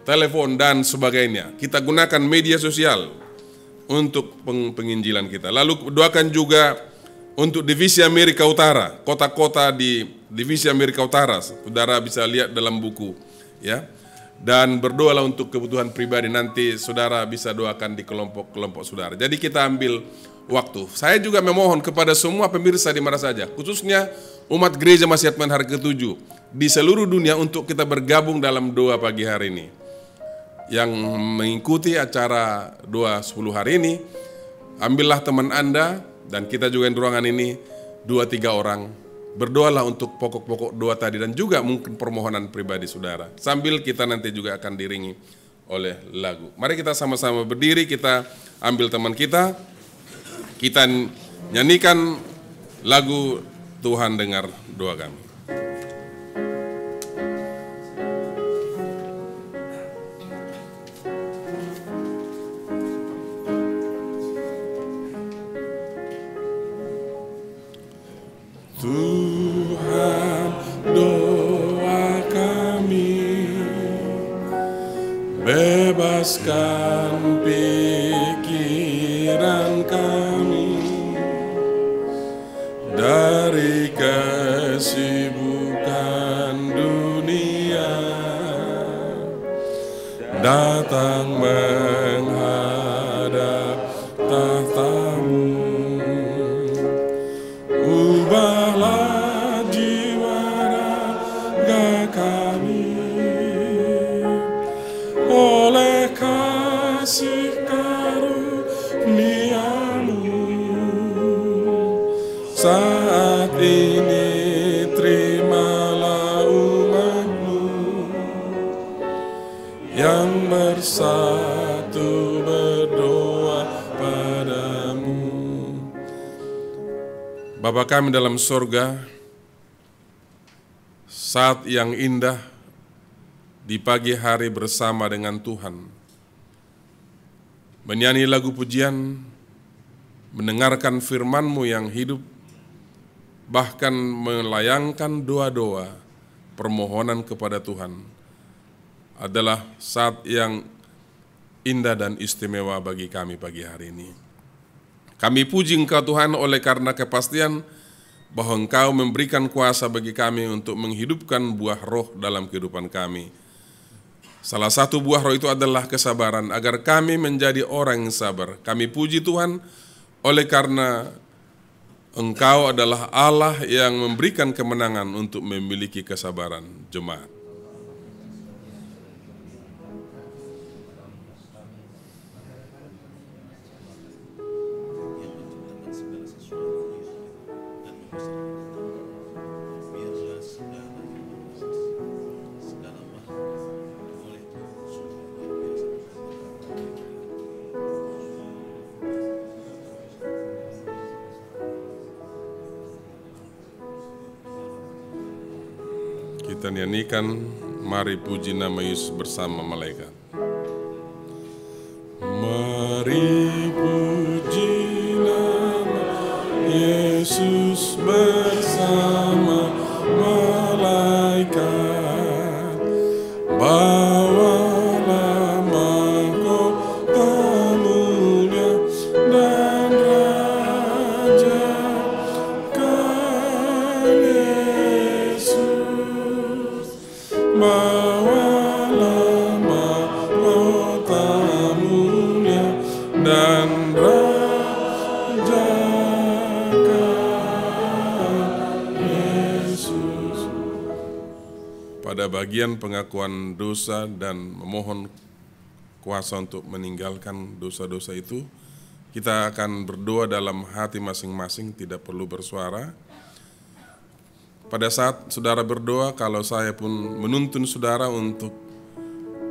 telepon dan sebagainya. Kita gunakan media sosial untuk penginjilan kita. Lalu doakan juga untuk Divisi Amerika Utara, kota-kota di Divisi Amerika Utara. Saudara bisa lihat dalam buku, ya. Dan berdoalah untuk kebutuhan pribadi, nanti saudara bisa doakan di kelompok-kelompok saudara. Jadi kita ambil waktu. Saya juga memohon kepada semua pemirsa di mana saja, khususnya umat gereja Masih Advent hari ke-7 di seluruh dunia untuk kita bergabung dalam doa pagi hari ini. Yang mengikuti acara doa 10 hari ini, ambillah teman Anda dan kita juga di ruangan ini 2-3 orang. Berdoalah untuk pokok-pokok doa tadi dan juga mungkin permohonan pribadi saudara. Sambil kita nanti juga akan diiringi oleh lagu. Mari kita sama-sama berdiri, kita ambil teman kita nyanyikan lagu Tuhan dengar doa kami. Tuhan, doa kami, bebaskan pikiran kami dari kesibukan dunia, datang menghadap tahta-Mu. Ubahlah jiwa raga kami oleh kasih karunia-Mu. Saat ini terimalah umat-Mu yang bersatu berdoa padamu. Bapa kami dalam sorga, saat yang indah di pagi hari bersama dengan Tuhan, menyanyi lagu pujian, mendengarkan firman-Mu yang hidup, bahkan melayangkan doa-doa permohonan kepada Tuhan adalah saat yang indah dan istimewa bagi kami pagi hari ini. Kami puji Engkau Tuhan oleh karena kepastian bahwa Engkau memberikan kuasa bagi kami untuk menghidupkan buah roh dalam kehidupan kami. Salah satu buah roh itu adalah kesabaran, agar kami menjadi orang yang sabar. Kami puji Tuhan oleh karena Engkau adalah Allah yang memberikan kemenangan untuk memiliki kesabaran jemaat. Kita nyanyikan Mari Puji Nama Yesus bersama malaikat. Mari puji nama Yesus bersama malaikat, bawalah mahkota mulia dan raja Yesus, bawalah mahkota mulia dan raja Yesus. Pada bagian pengakuan dosa dan memohon kuasa untuk meninggalkan dosa-dosa itu, kita akan berdoa dalam hati masing-masing, tidak perlu bersuara. Pada saat saudara berdoa, kalau saya pun menuntun saudara untuk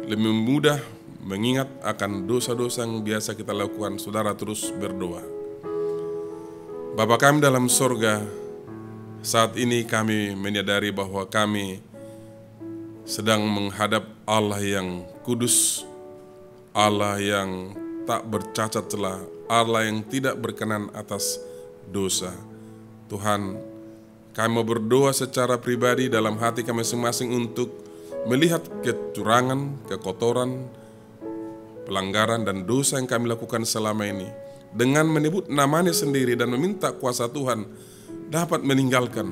lebih mudah mengingat akan dosa-dosa yang biasa kita lakukan, saudara terus berdoa. Bapa kami dalam sorga, saat ini kami menyadari bahwa kami sedang menghadap Allah yang kudus, Allah yang tak bercacat celah, Allah yang tidak berkenan atas dosa. Tuhan, kami mau berdoa secara pribadi dalam hati kami masing-masing untuk melihat kecurangan, kekotoran, pelanggaran dan dosa yang kami lakukan selama ini, dengan menyebut namanya sendiri dan meminta kuasa Tuhan dapat meninggalkan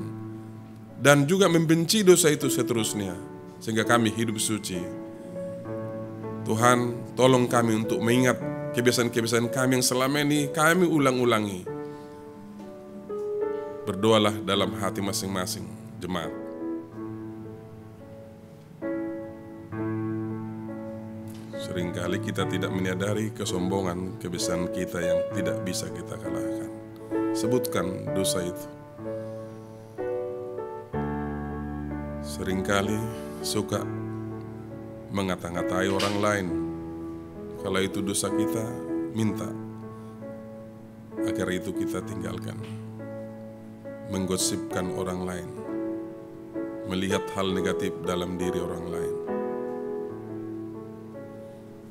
dan juga membenci dosa itu seterusnya, sehingga kami hidup suci. Tuhan, tolong kami untuk mengingat kebiasaan-kebiasaan kami yang selama ini kami ulang-ulangi. Berdoalah dalam hati masing-masing jemaat. Seringkali kita tidak menyadari kesombongan kebiasaan kita yang tidak bisa kita kalahkan. Sebutkan dosa itu. Seringkali suka mengata-ngatai orang lain. Kalau itu dosa kita, minta agar itu kita tinggalkan. Menggosipkan orang lain, melihat hal negatif dalam diri orang lain.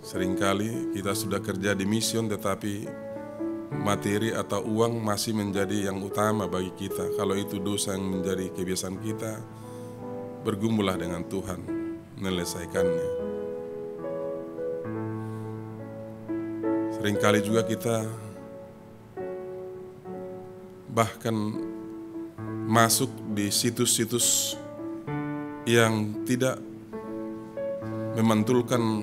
Seringkali kita sudah kerja di mission, tetapi materi atau uang masih menjadi yang utama bagi kita. Kalau itu dosa yang menjadi kebiasaan kita, bergumulah dengan Tuhan, menyelesaikannya. Seringkali juga kita bahkan masuk di situs-situs yang tidak memantulkan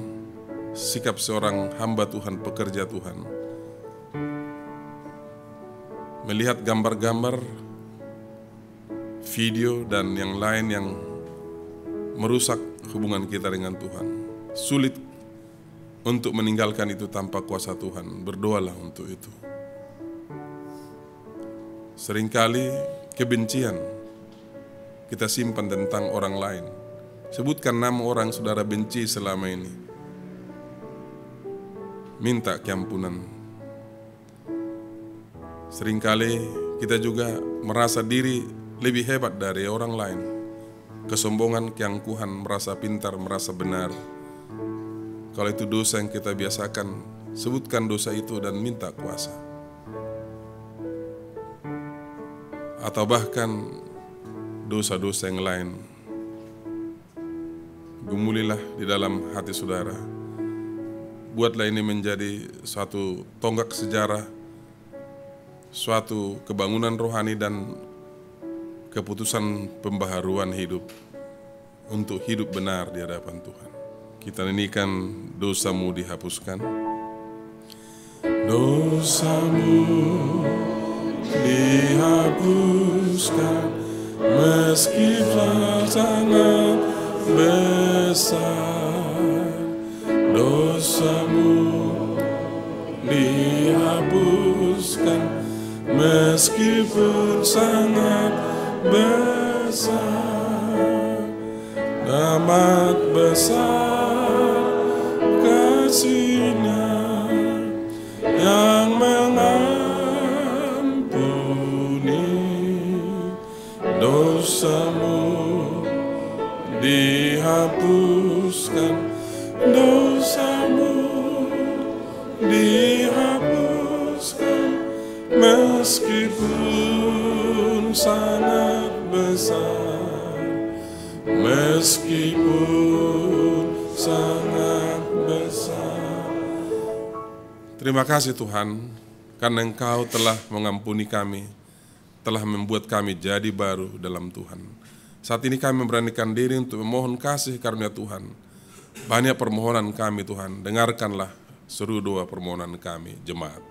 sikap seorang hamba Tuhan, pekerja Tuhan. Melihat gambar-gambar, video dan yang lain yang merusak hubungan kita dengan Tuhan. Sulit untuk meninggalkan itu tanpa kuasa Tuhan. Berdoalah untuk itu. Seringkali kebencian kita simpan tentang orang lain. Sebutkan nama orang saudara benci selama ini. Minta keampunan. Seringkali kita juga merasa diri lebih hebat dari orang lain. Kesombongan, keangkuhan, merasa pintar, merasa benar. Kalau itu dosa yang kita biasakan, sebutkan dosa itu dan minta kuasa. atau bahkan dosa-dosa yang lain. Gumulilah di dalam hati saudara. Buatlah ini menjadi suatu tonggak sejarah, suatu kebangunan rohani dan keputusan pembaharuan hidup untuk hidup benar di hadapan Tuhan. Kita nyanyikan dosamu dihapuskan. Dosamu dihapuskan meski sangat besar. Dosamu dihapuskan meskipun sangat besar. Amat besar kasih-Nya yang mengampuni. Dosamu dihapuskan, dosamu dihapuskan meskipun sangat besar, meskipun sangat besar. Terima kasih Tuhan, karena Engkau telah mengampuni kami, telah membuat kami jadi baru dalam Tuhan. Saat ini kami memberanikan diri untuk memohon kasih karunia Tuhan. Banyak permohonan kami Tuhan, dengarkanlah seru doa permohonan kami, jemaat.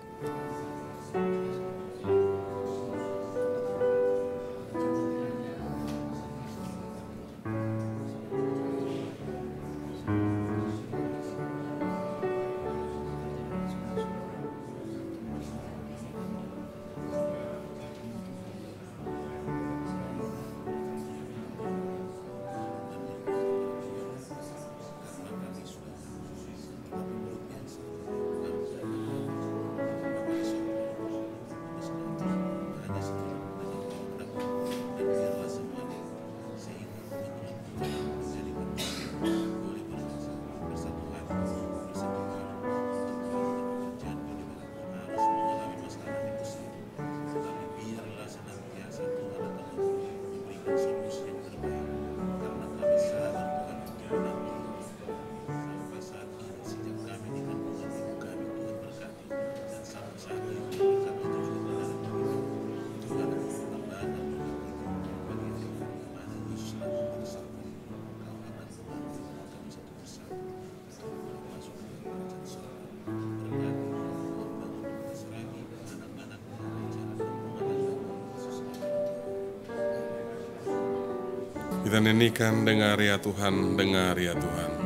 Kita nyanyikan, dengar ya Tuhan, dengar ya Tuhan.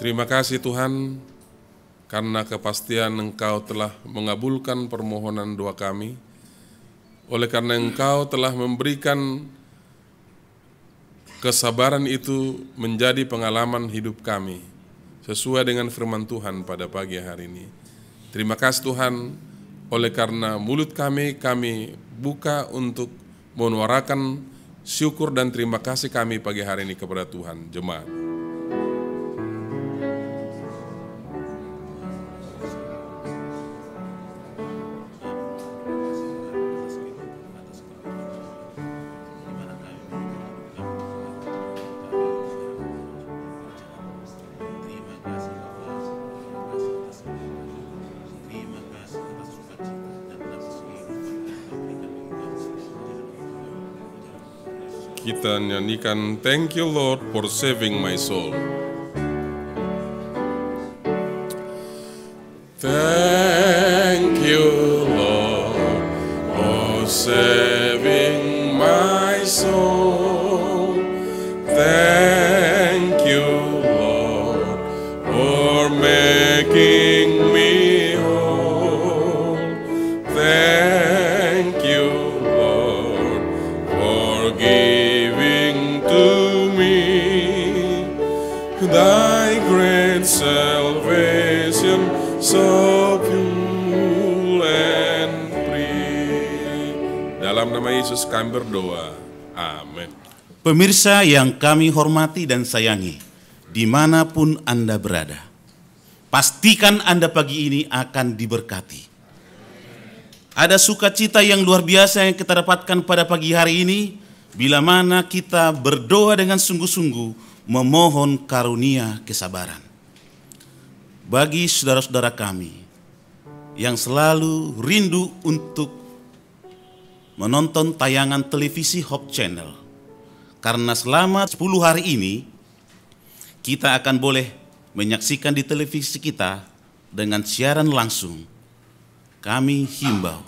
Terima kasih Tuhan, karena kepastian Engkau telah mengabulkan permohonan doa kami. Oleh karena Engkau telah memberikan kesabaran itu menjadi pengalaman hidup kami, sesuai dengan firman Tuhan pada pagi hari ini. Terima kasih Tuhan, oleh karena mulut kami buka untuk menyuarakan syukur dan terima kasih kami pagi hari ini kepada Tuhan, jemaat. Kita nyanyikan, Thank you Lord for saving my soul. Thank you Lord for saving my soul. Thank you Lord for nama Yesus kami berdoa. Amin. Pemirsa yang kami hormati dan sayangi, dimanapun Anda berada, pastikan Anda pagi ini akan diberkati. Ada sukacita yang luar biasa yang kita dapatkan pada pagi hari ini, bila mana kita berdoa dengan sungguh-sungguh memohon karunia kesabaran. Bagi saudara-saudara kami yang selalu rindu untuk menonton tayangan televisi Hope Channel, karena selama 10 hari ini kita akan boleh menyaksikan di televisi kita dengan siaran langsung. Kami himbau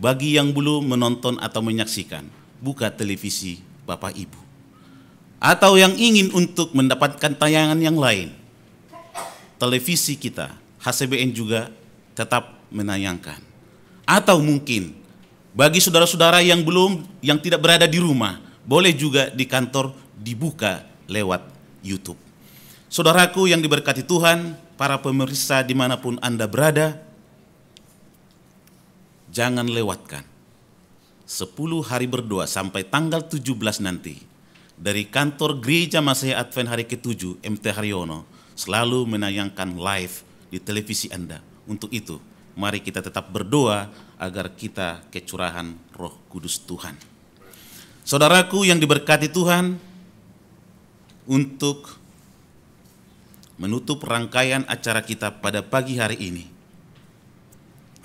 bagi yang belum menonton atau menyaksikan, buka televisi Bapak Ibu. Atau yang ingin untuk mendapatkan tayangan yang lain, televisi kita HCBN juga tetap menayangkan. Atau mungkin bagi saudara-saudara yang tidak berada di rumah, boleh juga di kantor dibuka lewat YouTube. Saudaraku yang diberkati Tuhan, para pemirsa dimanapun Anda berada, jangan lewatkan 10 hari berdoa sampai tanggal 17 nanti. Dari kantor Gereja Masehi Advent Hari ke-7 MT Haryono selalu menayangkan live di televisi Anda. Untuk itu, mari kita tetap berdoa agar kita kecurahan Roh Kudus Tuhan. Saudaraku yang diberkati Tuhan, untuk menutup rangkaian acara kita pada pagi hari ini,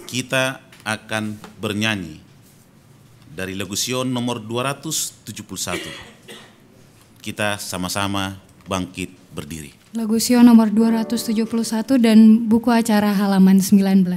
kita akan bernyanyi dari lagu Sion nomor 271. Kita sama-sama bangkit berdiri. Lagu Sion nomor 271 dan buku acara halaman 19.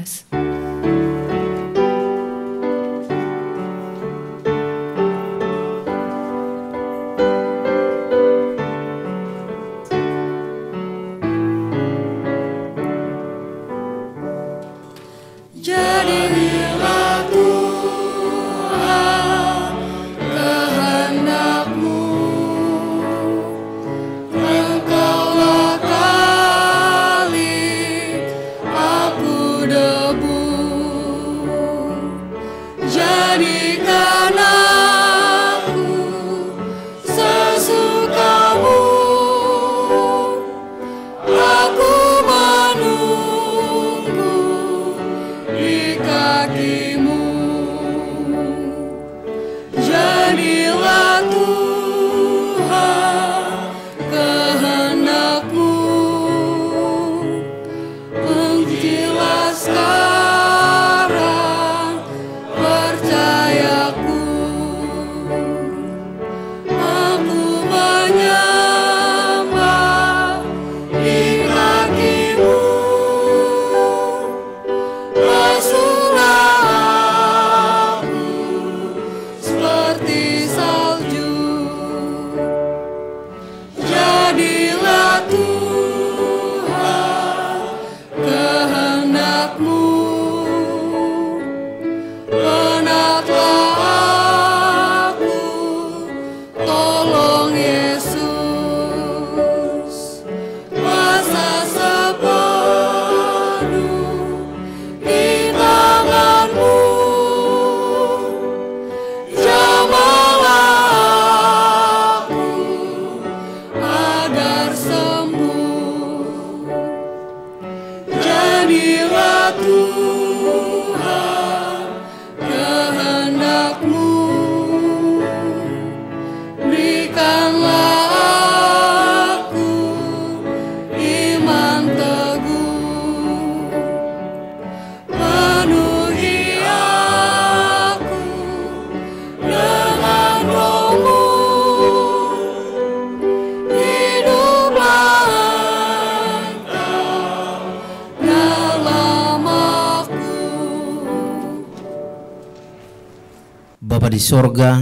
Bapa di sorga,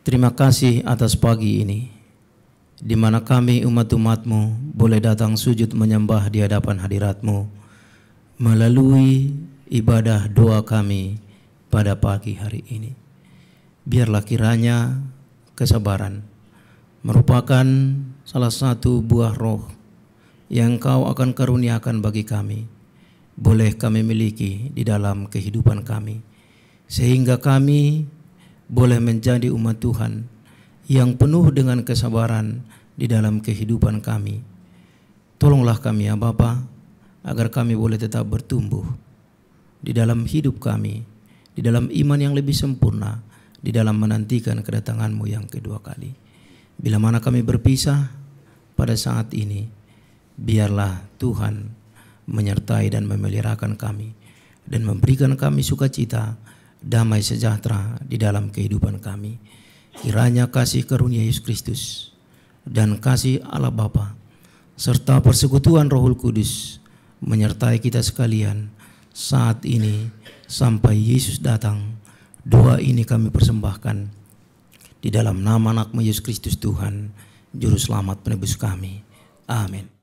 terima kasih atas pagi ini, di mana kami umat-umat-Mu boleh datang sujud menyembah di hadapan hadirat-Mu melalui ibadah doa kami pada pagi hari ini. Biarlah kiranya kesabaran merupakan salah satu buah roh yang Engkau akan karuniakan bagi kami, boleh kami miliki di dalam kehidupan kami, sehingga kami boleh menjadi umat Tuhan yang penuh dengan kesabaran di dalam kehidupan kami. Tolonglah kami ya Bapa, agar kami boleh tetap bertumbuh di dalam hidup kami, di dalam iman yang lebih sempurna, di dalam menantikan kedatangan-Mu yang kedua kali. Bila mana kami berpisah pada saat ini, biarlah Tuhan menyertai dan memeliharakan kami dan memberikan kami sukacita, damai sejahtera di dalam kehidupan kami. Kiranya kasih karunia Yesus Kristus dan kasih Allah Bapa serta persekutuan Roh Kudus menyertai kita sekalian saat ini sampai Yesus datang. Doa ini kami persembahkan di dalam nama anak-Mu Yesus Kristus Tuhan, Juru Selamat penebus kami. Amin.